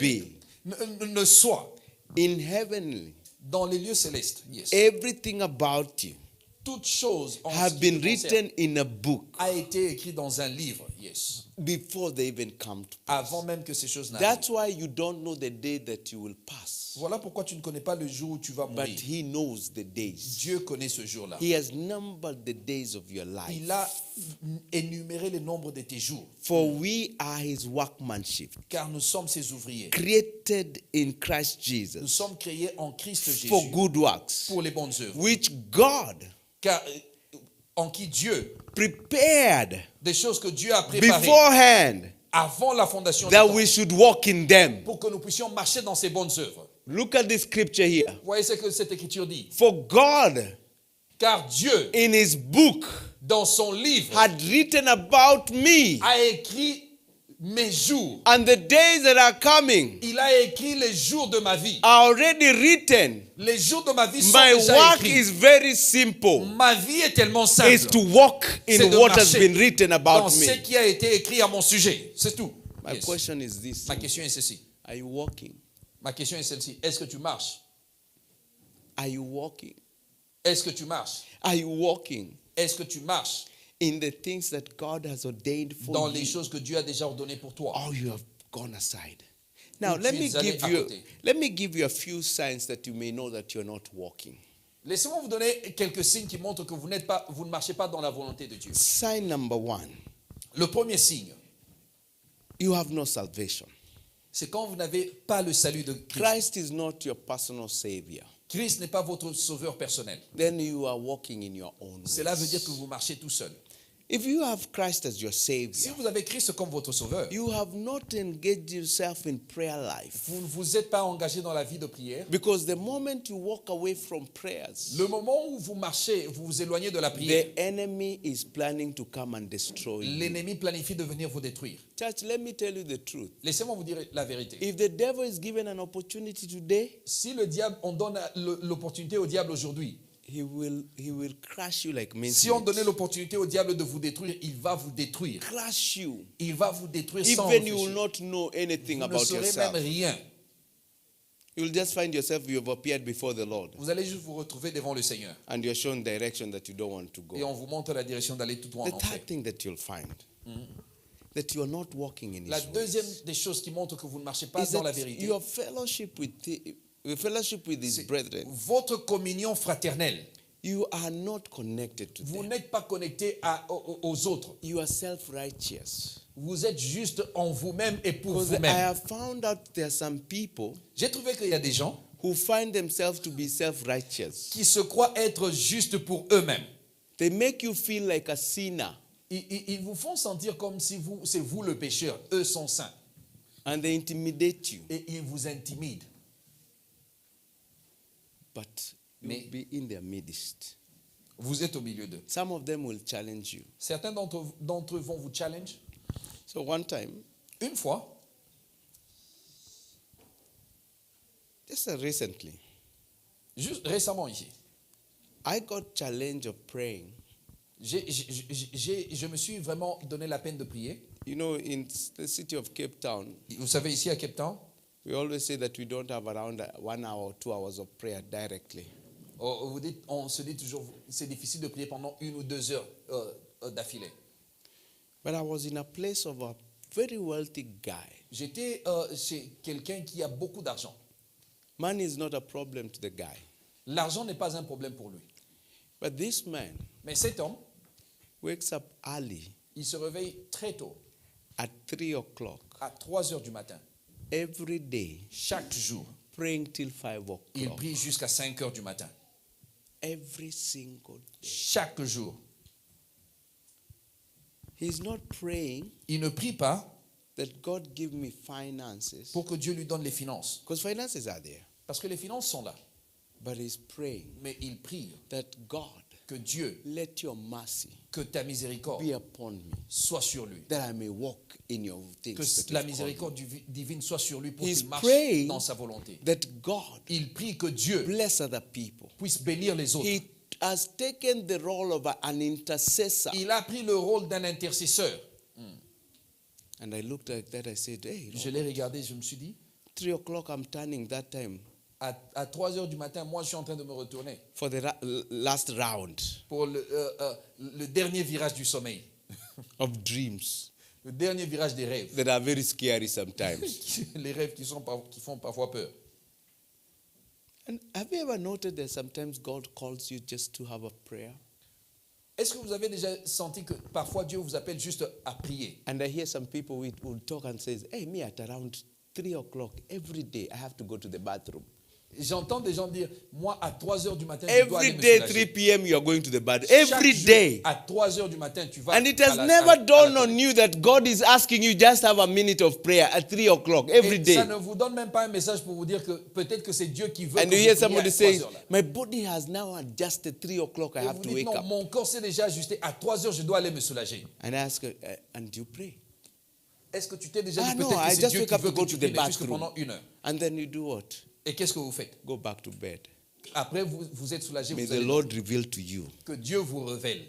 be. ne soit In heavenly, dans les lieux célestes. Yes. everything about you Toute chose en ce have qui been te concerne written in a book a été écrit dans un livre. Yes. before they even come to pass. Avant même que ces choses n'arrivent. That's why you don't know the day that you will pass. Voilà pourquoi tu ne connais pas le jour où tu vas But mourir. he knows the days. Dieu connaît ce jour-là. He has numbered the days of your life. Il a énuméré le nombre de tes jours. For we are his workmanship, Car nous sommes ses ouvriers. created in Christ Nous Jesus sommes créés en Christ Jésus for good works, pour les bonnes œuvres. which God Car en qui Dieu, prepared des choses que Dieu a préparées beforehand avant la fondation du that temps, we should walk in them. pour que nous puissions marcher dans ses bonnes œuvres. Look at this scripture here. Vous voyez ce que cette écriture dit? For God Car Dieu, in his book dans son livre, had written about me a écrit mes jours. and the days that are coming Il a écrit les jours de ma vie. are already written. Les jours de ma vie sont My déjà work écrits. is very simple. Ma vie est tellement simple. Is to walk C'est in de what has marcher been written dans about ce me. qui a été écrit à mon sujet. C'est tout. My Yes. question is this. Ma question est ceci. Are you walking? Ma question est celle-ci. Est-ce que tu marches? Are you walking? Est-ce que tu marches? Are you walking Est-ce que tu marches in the things that God has ordained for dans les you? choses que Dieu a déjà ordonnées pour toi? Or you have gone aside. Now Ou let tu me es allé give à you côté. a few signs that you may know that you're not walking. Laissez-moi vous donner quelques signes qui montrent que vous ne marchez pas dans la volonté de Dieu. Sign number one, Le premier signe, you have no salvation. c'est quand vous n'avez pas le salut de Christ. Christ is not your personal savior. Christ n'est pas votre sauveur personnel. Then you are walking in your own Cela veut dire que ways. vous marchez tout seul. If you have Christ as your Si savior, vous avez Christ comme votre sauveur, you have not engaged yourself in prayer life. vous ne vous êtes pas engagé dans la vie de prière. Because the moment you walk away from prayers, Le moment où vous marchez, vous vous éloignez de la prière, the enemy is planning to come and destroy you. l'ennemi planifie de venir vous détruire. Church, let me tell you the truth. Laissez-moi vous dire la vérité. If the devil is given an opportunity today, Si le diable, on donne l'opportunité au diable aujourd'hui, he will crush you like si on mincemeat. donnait l'opportunité au diable de vous détruire, il va vous détruire. Crush you. Il va vous détruire sans Even you will réfléchir. not know anything Vous ne about saurez yourself. même rien. You'll just find yourself, you have appeared before the Lord. Vous allez juste vous retrouver devant le Seigneur. And you're shown direction that you don't want to Et go. on vous montre la direction d'aller tout droit en The enfer. third thing that you'll find, that you're not walking in La his deuxième ways, des choses qui montrent que vous ne marchez pas is dans la that vérité, your fellowship with his c'est brethren, votre communion fraternelle. you are not connected to Vous them. n'êtes pas connecté aux autres. You are self-righteous. Vous êtes juste en vous-même et pour Because I vous-même. have found out there are some people J'ai trouvé qu'il y a des gens who find themselves to be self-righteous. qui se croient être justes pour eux-mêmes. They make you feel like a sinner, Ils vous font sentir comme si c'est vous le pécheur. Eux sont saints. and they intimidate you. Et ils vous intimident. But Mais- you'll be in their midst. Vous êtes au milieu d'eux. Some of them will challenge you. Certains d'entre eux vont vous challenge. So one time, Une fois, just recently, juste récemment ici, I got challenge of praying. je me suis vraiment donné la peine de prier. You know, in the city of Cape Town, Vous savez, ici à Cape Town, we always say that we don't have around 1 hour or 2 hours of prayer directly. on se dit toujours, c'est difficile de prier pendant 1 ou 2 heures d'affilée. But I was in a place of a very wealthy guy. J'étais chez quelqu'un qui a beaucoup d'argent. Money is not a problem to the guy. L'argent n'est pas un problème pour lui. But this man Mais cet homme, wakes up early il se réveille très tôt, at 3 o'clock à 3 heures du matin, every day, chaque jour. praying till 5 Il o'clock. prie jusqu'à 5 heures du matin. Every single day. Chaque jour. He's not praying Il ne prie pas that God give me finances, pour que Dieu lui donne les finances. because finances are there. Parce que les finances sont là. But he's praying Mais il prie that God, que Dieu, let your mercy que ta miséricorde be upon me, soit sur lui. that I may walk in your things. Que that la you've called miséricorde divine soit sur lui pour He's qu'il marche praying dans sa volonté. me. That God Il prie que Dieu bless other people. puisse bénir les autres. He has taken the role of an intercessor. Il a pris le rôle d'un intercesseur. And I looked at that, I said, hey, Je l'ai regardé, je me suis dit, 3 o'clock I'm turning that time à 3 heures du matin, moi je suis en train de me retourner for the last round pour le dernier virage du sommeil, of dreams le dernier virage des rêves. that are very scary sometimes. Les rêves qui font parfois peur. And have you ever noted that sometimes God calls you just to have a prayer? Est-ce que vous avez déjà senti que parfois Dieu vous appelle juste à prier? And I hear some people will talk and says, hey, me at around 3 o'clock every day, I have to go to the bathroom. J'entends des gens dire, moi à 3 heures du matin, je dois aller Every me day, soulager. 3 p.m., you are going to the bathroom. Chaque Every jour, day. à 3 heures du matin, tu vas And it à has la- never à la dawned on toilette. you that God is asking you just have a minute of prayer at 3 o'clock every Et day. ça ne vous donne même pas un message pour vous dire que peut-être que c'est Dieu qui veut And que you vous hear priez somebody à 3 saying, heures là. my body has now adjusted 3 o'clock, I Et have vous to dites, wake non, up. mon corps s'est déjà ajusté. À 3 heures, je dois aller me soulager. And I ask her, and you pray? Est-ce que tu t'es déjà Ah dit non, peut-être I que c'est just Dieu wake qui up veut to que go tu to pries the ne fût-ce que bathroom. pendant 1 heure? And then you do what? Et qu'est-ce que vous faites? Go back to bed. Après, vous êtes soulagé. May Vous the allez Lord reveal to you que Dieu vous révèle.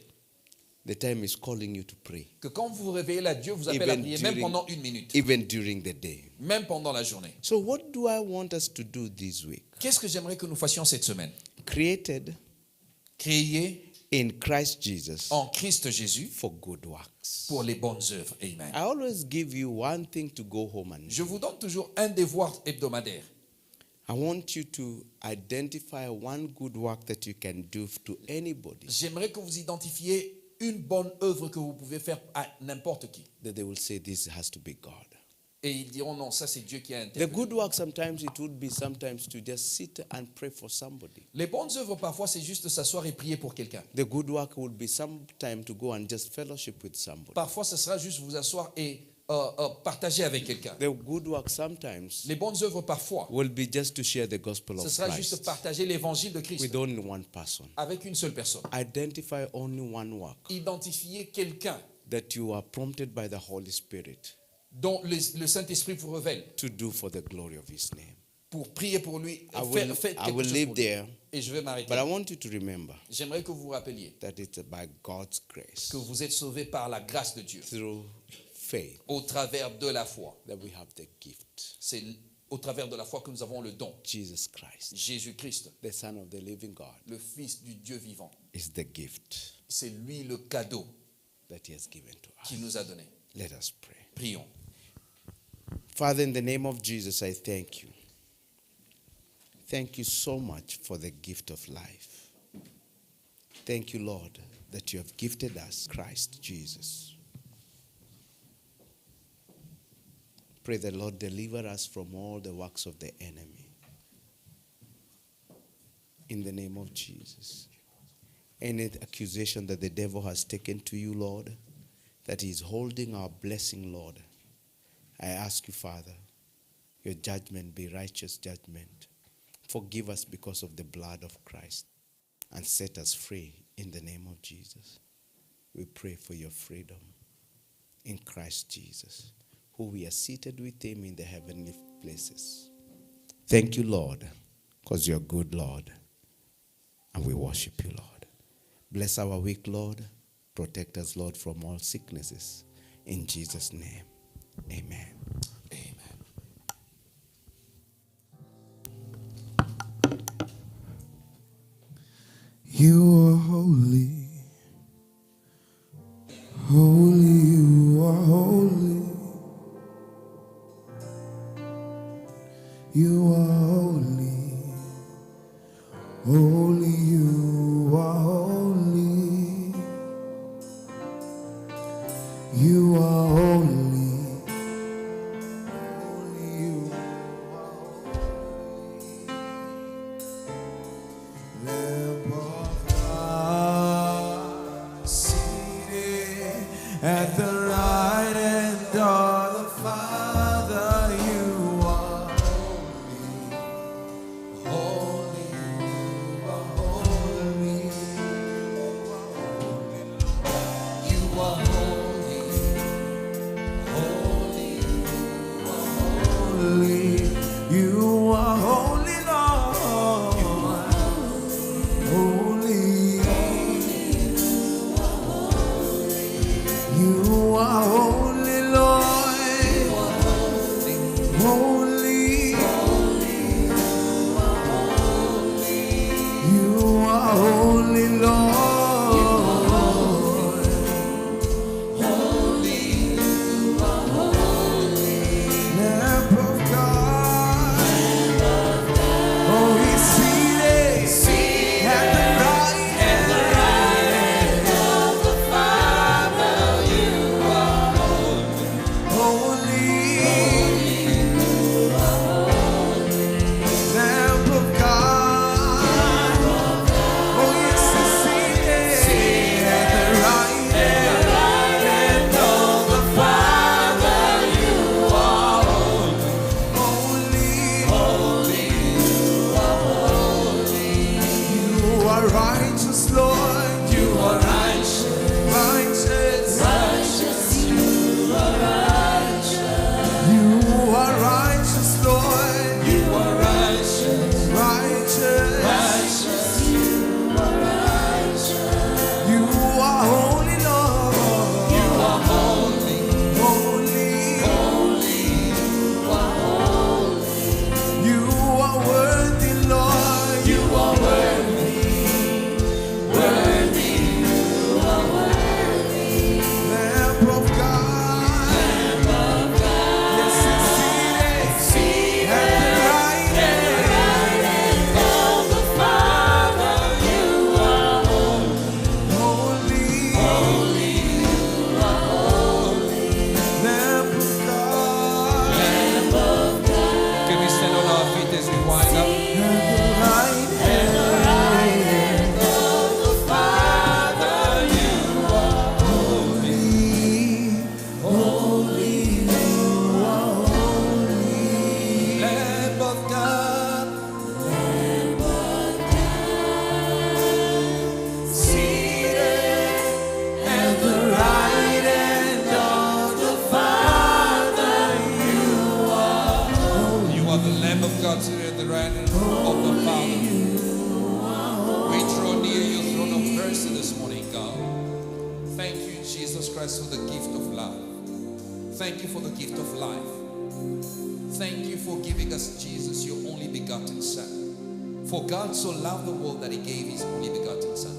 the time is calling you to pray, Que quand vous vous réveillez là, Dieu vous appelle à Even prier, même during- pendant 1 minute, even during the day. même pendant la journée. So what do I want us to do this week? Qu'est-ce que j'aimerais que nous fassions cette semaine? Created Créer in Christ Jesus en Christ Jésus for good works. pour les bonnes œuvres. Amen. I always give you one thing to go home and Je vous donne toujours un devoir hebdomadaire. I want you to identify one good work that you can do to anybody J'aimerais que vous identifiez une bonne œuvre que vous pouvez faire à n'importe qui. that they will say this has to be God. Et ils diront non, ça c'est Dieu qui a The intervenu. good work sometimes it would be sometimes to just sit and pray for somebody. Les bonnes œuvres parfois c'est juste s'asseoir et prier pour quelqu'un. The good work would be sometime to go and just fellowship with somebody. Parfois ce sera juste vous asseoir et partager avec quelqu'un. The good work sometimes Les bonnes œuvres parfois will be just to share the gospel ce of sera juste Christ partager l'évangile de Christ with only one person. avec une seule personne. Identify only one work Identifier quelqu'un that you are prompted by the Holy Spirit dont le Saint-Esprit vous révèle to do for the glory of His name. pour prier pour lui. Faites I quelque will chose leave pour lui. there, Et je vais m'arrêter. but I want you to remember J'aimerais que vous vous rappeliez that it's by God's grace, que vous êtes sauvés par la grâce de Dieu through faith, au travers de la foi. that we have the gift. C'est au travers de la foi que nous avons le don. Jesus Christ, Jésus-Christ, the Son of the living God, le Fils du Dieu vivant. is the gift C'est lui le cadeau that He has given to us. qu'il nous a donné. Let us pray. Prions. Father, in the name of Jesus, I thank you. Thank you so much for the gift of life. Thank you, Lord, that you have gifted us Christ Jesus. Pray the Lord deliver us from all the works of the enemy. In the name of Jesus. Any accusation that the devil has taken to you, Lord, that he is holding our blessing, Lord, I ask you, Father, your judgment be righteous judgment. Forgive us because of the blood of Christ and set us free in the name of Jesus. We pray for your freedom in Christ Jesus, who we are seated with him in the heavenly places. Thank you, Lord, because you're good, Lord, and we worship you, Lord. Bless our week, Lord. Protect us, Lord, from all sicknesses. In Jesus' name, amen. Amen. You are holy, holy, you are holy. You are holy, holy, you are holy. You are holy, holy, you are Lamb of God, seated at the right hand of the Father, you are holy, holy, you are holy, you are holy, holy, you are holy, Lord. Holy, Christ for the gift of love. Thank you for the gift of life. Thank you for giving us Jesus, your only begotten Son. For God so loved the world that he gave his only begotten Son,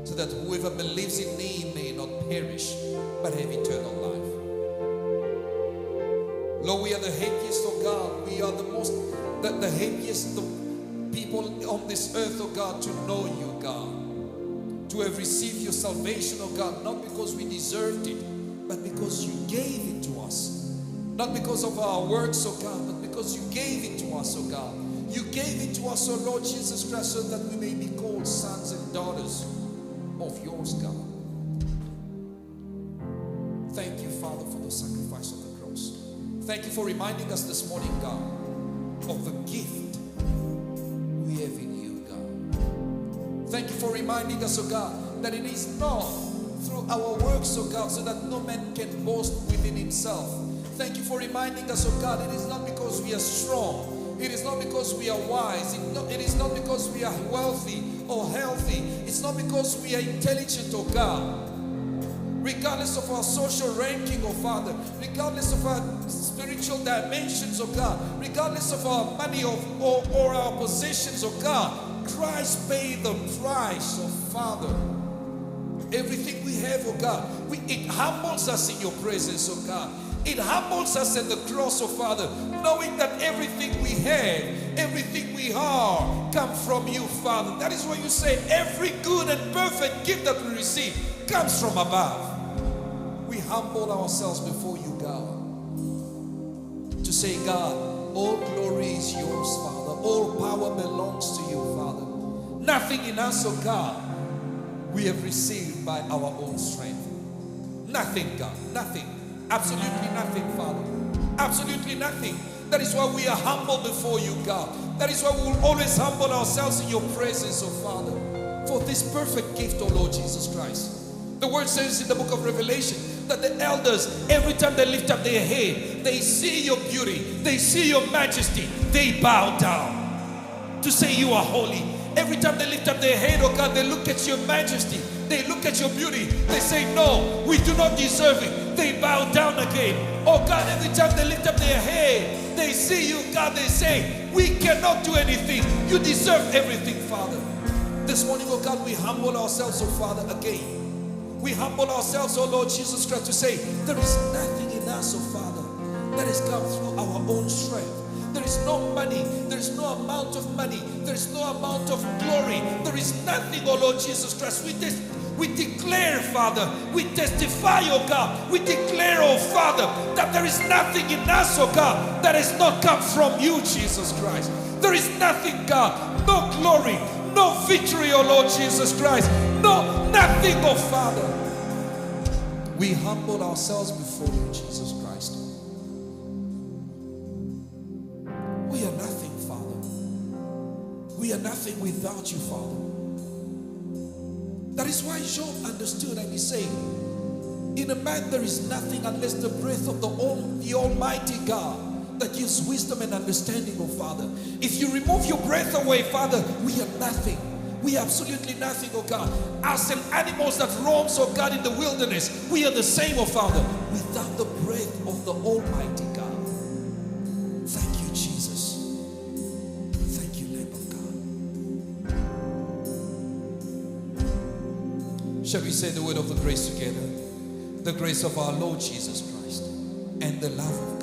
so that whoever believes in him may not perish, but have eternal life. Lord, we are the happiest, oh God. We are the happiest people on this earth, oh God, to know you, God. To have received your salvation, oh God, not because we deserved it, but because you gave it to us. Not because of our works, oh God, but because you gave it to us, oh God. You gave it to us, oh Lord Jesus Christ, so that we may be called sons and daughters of yours, God. Thank you, Father, for the sacrifice of the cross. Thank you for reminding us this morning, God, of the gift we have in you, God. Thank you for reminding us, oh God, that it is not through our works, oh God, so that no man can boast within himself. Thank you for reminding us, oh God, it is not because we are strong. It is not because we are wise. It is not because we are wealthy or healthy. It's not because we are intelligent, oh God. Regardless of our social ranking, oh Father, regardless of our spiritual dimensions, oh God, regardless of our money or our possessions, oh God, Christ paid the price, oh Father. Everything we have, oh God, it humbles us in your presence, oh God. It humbles us at the cross, oh Father, knowing that everything we have, everything we are, come from you, Father. That is why you say every good and perfect gift that we receive comes from above. We humble ourselves before you, God, to say, God, all glory is yours, Father. All power belongs to you, Father. Nothing in us, oh God, we have received by our own strength. Nothing, God, nothing. Absolutely nothing, Father. Absolutely nothing. That is why we are humble before you, God. That is why we will always humble ourselves in your presence, oh Father, for this perfect gift, oh Lord Jesus Christ. The word says in the book of Revelation that the elders, every time they lift up their head, they see your beauty, they see your majesty, they bow down to say you are holy. Every time they lift up their head, oh God, they look at your majesty, they look at your beauty, they say, no, we do not deserve it. They bow down again. Oh God, every time they lift up their head, they see you, God, they say, we cannot do anything. You deserve everything, Father. This morning, oh God, we humble ourselves, oh Father, again. We humble ourselves, oh Lord Jesus Christ, to say, there is nothing in us, oh Father, that has come through our own strength. There is no money, there is no amount of money, there is no amount of glory. There is nothing, oh Lord Jesus Christ. We declare, Father, we testify, oh God, we declare, oh Father, that there is nothing in us, oh God, that has not come from you, Jesus Christ. There is nothing, God, no glory, no victory, oh Lord Jesus Christ, nothing, oh Father. We humble ourselves before you, Jesus Christ. We are nothing, Father. We are nothing without you, Father. That is why Job understood and he said, in a man there is nothing unless the breath of the Almighty God that gives wisdom and understanding, oh Father. If you remove your breath away, Father, we are nothing. We are absolutely nothing, oh God. As an animals that roams, oh God, in the wilderness, we are the same, oh Father, without the breath of the Almighty God. Thank you, Jesus. Thank you, Lamb of God. Shall we say the word of the grace together? The grace of our Lord Jesus Christ and the love of